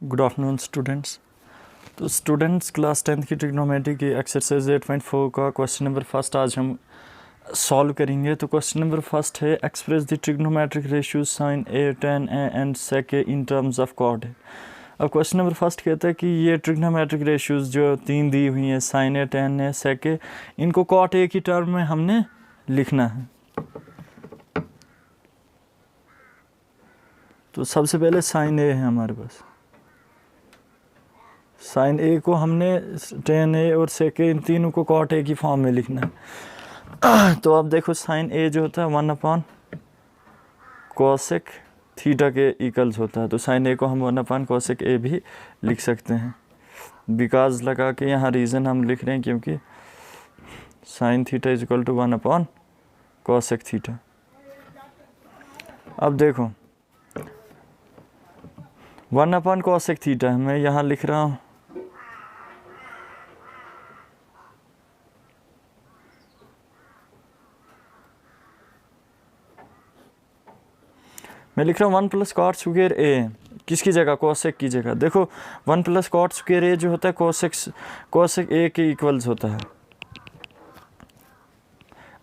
Good afternoon students. तो students class 10th की trigonometry की एक्सरसाइज 8.4 का क्वेश्चन नंबर फर्स्ट आज हम सॉल्व करेंगे। तो क्वेश्चन नंबर फर्स्ट है express the trigonometric ratios sine A tan A and sec A in terms of cot है। अब क्वेश्चन नंबर फर्स्ट कहता है कि ये ट्रिग्नोमेट्रिक रेशियोज जो तीन दी हुई हैं sign A tan A sec ए, इनको कॉट ए की टर्म में हमने लिखना है। तो सबसे पहले साइन ए है हमारे पास, साइन ए को हमने tan ए और sec ए इन तीनों को कॉट ए की फॉर्म में लिखना है। तो अब देखो साइन ए जो होता है 1/cosec थीटा के इक्वल्स होता है। तो साइन ए को हम 1/cosec ए भी लिख सकते हैं। बिकॉज लगा के यहाँ रीज़न हम लिख रहे हैं क्योंकि sine theta is equal to 1/cosec theta. अब देखो 1/cosec थीटा मैं यहाँ लिख रहा हूँ मैं लिख रहा हूँ 1 + cot स्क्वायर ए किसकी जगह कोसेक की जगह। देखो 1 + cot स्क्वायर ए जो होता है कोसेक ए के इक्वल्स होता है।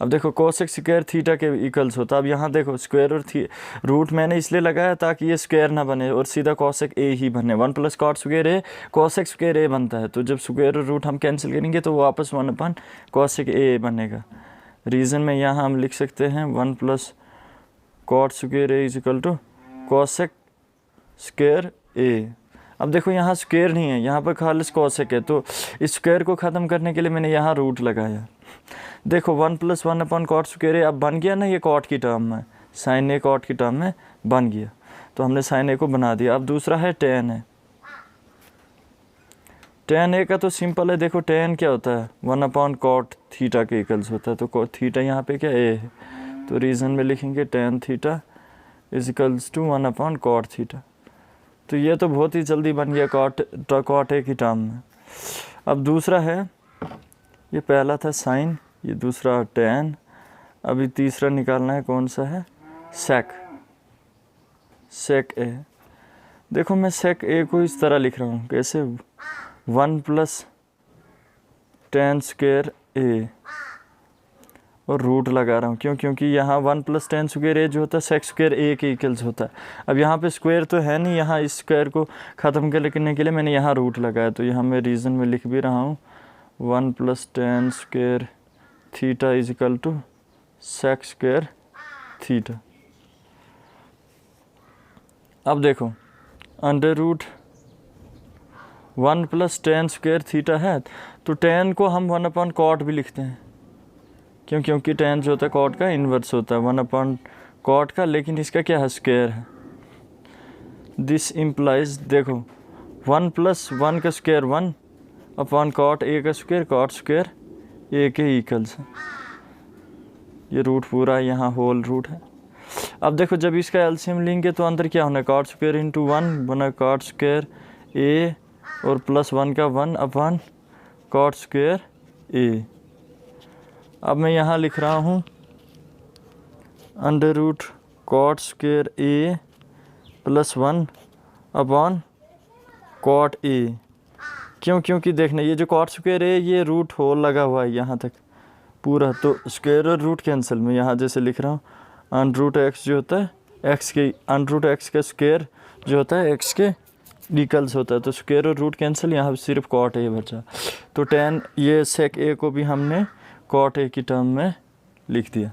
अब देखो कोसेक स्क्वायर थीटा के इक्वल्स होता है। अब यहाँ देखो स्क्वायर और रूट मैंने इसलिए लगाया ताकि ये स्क्वायर ना बने और सीधा कोसेक ए ही बने। 1 + cot स्क्वायर ए कोसेक स्क्वायर ए बनता है। तो जब स्क्वायर और रूट हम कैंसिल करेंगे तो वापस 1/cosec ए बनेगा। रीज़न में यहाँ हम लिख सकते हैं 1 + cot square a is equal to cosec square a. अब देखो यहाँ स्क्वायर नहीं है, यहाँ पर खाली कोसेक है। तो इस स्क्वायर को ख़त्म करने के लिए मैंने यहाँ रूट लगाया। देखो 1 + 1/cot स्क्वायर ए अब बन गया ना, ये कॉट की टर्म में, साइन ए कॉट की टर्म में बन गया। तो हमने साइन ए को बना दिया। अब दूसरा है tan है। tan ए का तो सिंपल है। देखो tan क्या होता है 1/cot थीटा के इक्वल्स होता है। तो थीटा यहाँ पे क्या ए है, तो रीज़न में लिखेंगे tan theta is equals to 1/cot theta. तो ये तो बहुत ही जल्दी बन गया कॉट ए की टर्म में। अब दूसरा है, ये पहला था साइन, ये दूसरा tan। अभी तीसरा निकालना है, कौन सा है, sec ए। देखो मैं sec ए को इस तरह लिख रहा हूँ, कैसे 1 + tan स्क्वायर ए और रूट लगा रहा हूँ। क्योंकि यहाँ 1 + tan स्क्वायर ए जो होता है sec स्क्वायर ए के इक्वल्स होता है। अब यहाँ पे स्क्वायर तो है नहीं, यहाँ इस स्क्वायर को ख़त्म करने के लिए मैंने यहाँ रूट लगाया। तो यहाँ मैं रीज़न में लिख भी रहा हूँ 1 + tan square theta is equal to sec square theta. अब देखो √1 + tan स्क्वायर थीटा है, तो tan को हम 1/cot भी लिखते हैं क्योंकि tan जो होता है cot का इन्वर्स होता है 1/cot का, लेकिन इसका क्या है, स्क्वायर है। दिस इम्प्लाइज देखो 1 + 1 का स्क्वायर 1/cot ए का स्क्वायर cot स्क्वायर ए के इक्वल्स है। ये रूट पूरा यहाँ होल रूट है। अब देखो जब इसका एलसीएम लेंगे तो अंदर क्या होना है, cot स्क्वायर इंटू 1 बना cot स्क्वायर ए और +1 का 1/cot स्क्वायर ए। अब मैं यहाँ लिख रहा हूँ √cot स्क्वायर ए +1/cot ए। क्योंकि देखना ये जो cot स्क्वायर ए ये रूट होल लगा हुआ है यहाँ तक पूरा, तो स्क्वायर और रूट कैंसिल। मैं यहाँ जैसे लिख रहा हूँ √x जो होता है x के √x का स्क्वायर जो होता है x के इक्वल्स होता है। तो स्क्वायर और रूट कैंसिल, यहाँ सिर्फ cot ए बचा। तो tan ये sec ए को भी हमने cot ए की टर्म में लिख दिया।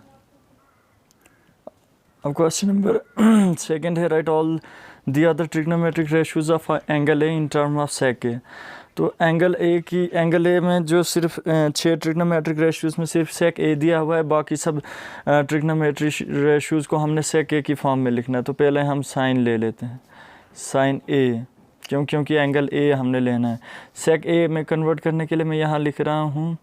अब क्वेश्चन नंबर सेकंड है right all the other trigonometric ratios of angle A in term of sec ए। तो एंगल ए में जो सिर्फ 6 ट्रिग्नोमेट्रिक रेशियोज में सिर्फ sec ए दिया हुआ है, बाकी सब ट्रिग्नोमेट्रिक रेशियोज को हमने sec ए की फॉर्म में लिखना है। तो पहले हम साइन ले लेते हैं, साइन ए, क्योंकि एंगल ए हमने लेना है। sec ए में कन्वर्ट करने के लिए मैं यहाँ लिख रहा हूँ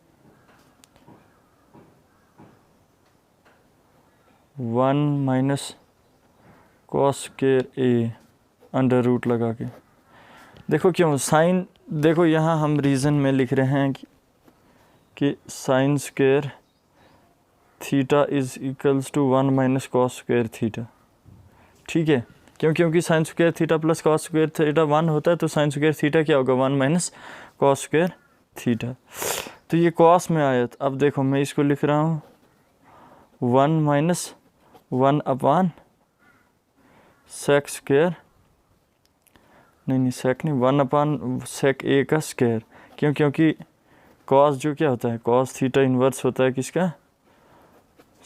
1 - cos स्क्वायर ए √ लगा के। देखो क्यों साइन, देखो यहाँ हम रीज़न में लिख रहे हैं कि sine square theta is equals to 1 - cos square theta. ठीक है, क्योंकि sine square theta plus cos square theta 1 होता है, तो साइन स्क्वायर थीटा क्या होगा 1 माइनस कॉस स्क्वायर थीटा। तो ये कॉस में आया। अब देखो मैं इसको लिख रहा हूँ 1 माइनस 1 अपान सेक स्क्वायर, नहीं सेक नहीं, 1 अपान सेक ए का स्क्वायर। क्योंकि कॉस जो क्या होता है, कॉस थीटा इन्वर्स होता है किसका,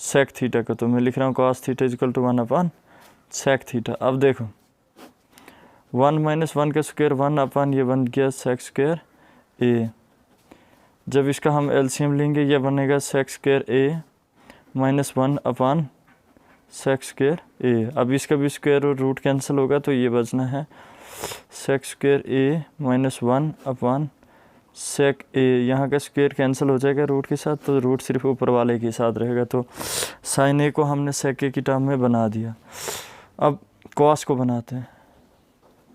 सेक थीटा का। तो मैं लिख रहा हूँ cos theta equal to 1 upon sec theta. अब देखो 1 माइनस 1 का स्क्वायर 1 अपान ये बन गया सेक स्क्वायर ए। जब इसका हम एलसीएम लेंगे ये बनेगा सेक square A minus 1 upon sec square a. अब इसका भी स्क्वायर और रूट कैंसिल होगा, तो ये बचना है सेक स्क्वायर ए माइनस 1 अपान सेक ए। यहाँ का स्क्वायर कैंसिल हो जाएगा रूट के साथ, तो रूट सिर्फ ऊपर वाले के साथ रहेगा। तो साइन ए को हमने सेक ए की टर्म में बना दिया। अब कॉस को बनाते हैं,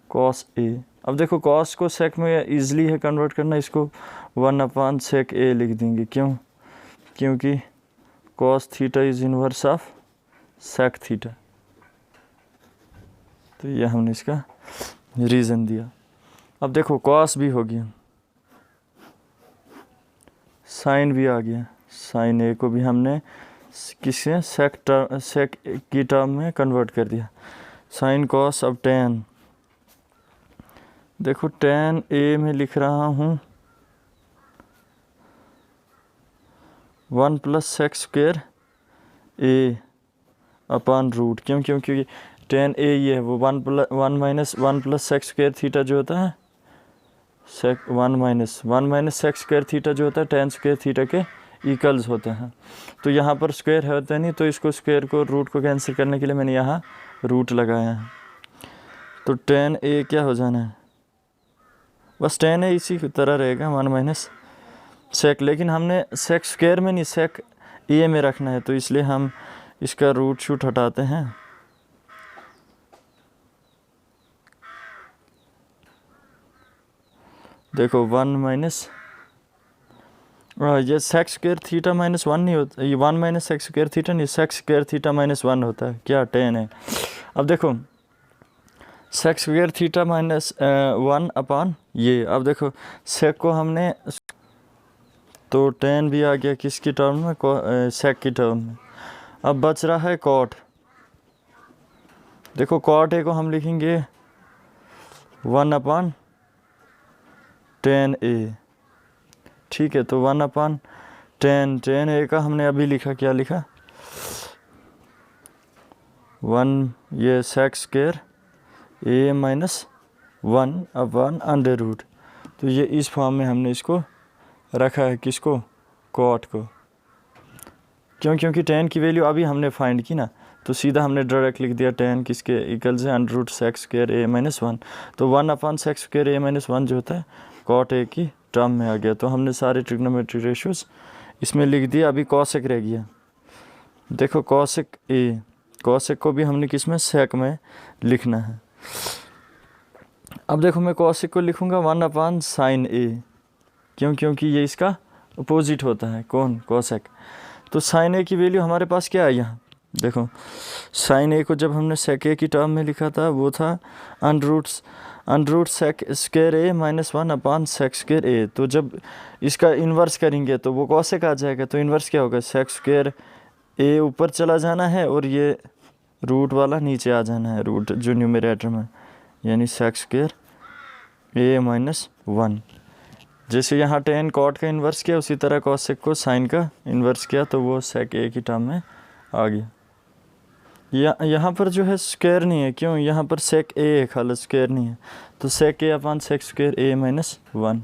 कॉस ए। अब देखो कॉस को सेक में ईजिली है कन्वर्ट करना, इसको 1 अपान सेक ए लिख देंगे। क्योंकि cos theta is inverse of sec theta. तो ये हमने इसका रीज़न दिया। अब देखो कॉस भी हो गया, साइन भी आ गया। साइन ए को भी हमने किससे सेक की टर्म में कन्वर्ट कर दिया। Sine cos. अब टेन, देखो टेन ए में लिख रहा हूँ 1 plus sec square A upon root. क्योंकि टेन ए ये है वो 1 minus 1 plus sec square theta जो होता है, sec 1 minus sec square theta जो होता है टेन स्क्वायर थीटा के इक्वल्स होते हैं। तो यहाँ पर स्क्वायर होता नहीं, तो इसको स्क्वायर को रूट को कैंसिल करने के लिए मैंने यहाँ रूट लगाया है। तो टेन ए क्या हो जाना है, बस टेन ए इसी की तरह रहेगा 1 माइनस सेक। लेकिन हमने सेक स्क्वायर में नहीं सेक ए में रखना है, तो इसलिए हम इसका रूट शूट हटाते हैं। देखो 1 माइनस ये सेक स्क्वायर थीटा माइनस 1 नहीं होता, ये 1 माइनस सेक स्क्वायर थीटा नहीं, सेक स्क्वायर थीटा माइनस 1 होता है। क्या टेन है। अब देखो सेक स्क्वायर थीटा माइनस 1 अपान ये। अब देखो सेक को हमने, तो टेन भी आ गया किसकी टर्म में, सेक की टर्म में। अब बच रहा है कॉट। देखो कॉट ए को हम लिखेंगे 1 अपान टेन ए। ठीक है, तो 1 अपान टेन ए का हमने अभी लिखा, क्या लिखा 1 ये सेक स्क्वायर ए माइनस 1 अपान अंडर रूट। तो ये इस फॉर्म में हमने इसको रखा है, किसको, कॉट को। क्योंकि टेन की वैल्यू अभी हमने फाइंड की ना, तो सीधा हमने डायरेक्ट लिख दिया टेन किसके इक्वल से अंडर रूट सेक स्क्वायर ए माइनस 1। तो 1 अपान सेक स्क्वायर ए माइनस 1 जो होता है कॉट ए की टर्म में आ गया। तो हमने सारे ट्रिग्नोमेट्रिक रेशियोज इसमें लिख दिया। अभी कॉसेक रह गया। देखो कॉसेक ए, कॉसेक को भी हमने किस में, सेक में लिखना है। अब देखो मैं कॉसेक को लिखूँगा 1 अपान साइन ए। क्योंकि ये इसका अपोजिट होता है, कौन, कॉसेक। तो साइन ए की वैल्यू हमारे पास क्या है यहाँ, देखो साइन ए को जब हमने सेक ए की टर्म में लिखा था वो था अंडर रूट सेक स्क्वायर ए माइनस 1 अपान सेक स्क्वायर ए। तो जब इसका इन्वर्स करेंगे तो वो कॉसेक आ जाएगा। तो इन्वर्स क्या होगा, सेक स्क्वायर ए ऊपर चला जाना है और ये रूट वाला नीचे आ जाना है, रूट जो न्यूमरेटर में, यानी सेक स्क्वायर ए माइनस 1। जैसे यहाँ टेन कॉट का इन्वर्स किया, उसी तरह कॉसेक को साइन का इन्वर्स किया, तो वो सेक ए की टर्म में आ गया। यहाँ पर जो है स्क्वायर नहीं है, क्यों, यहाँ पर सेक ए है खाली, स्क्वायर नहीं है। तो सेक ए अपान सेक स्क्वायर ए माइनस 1।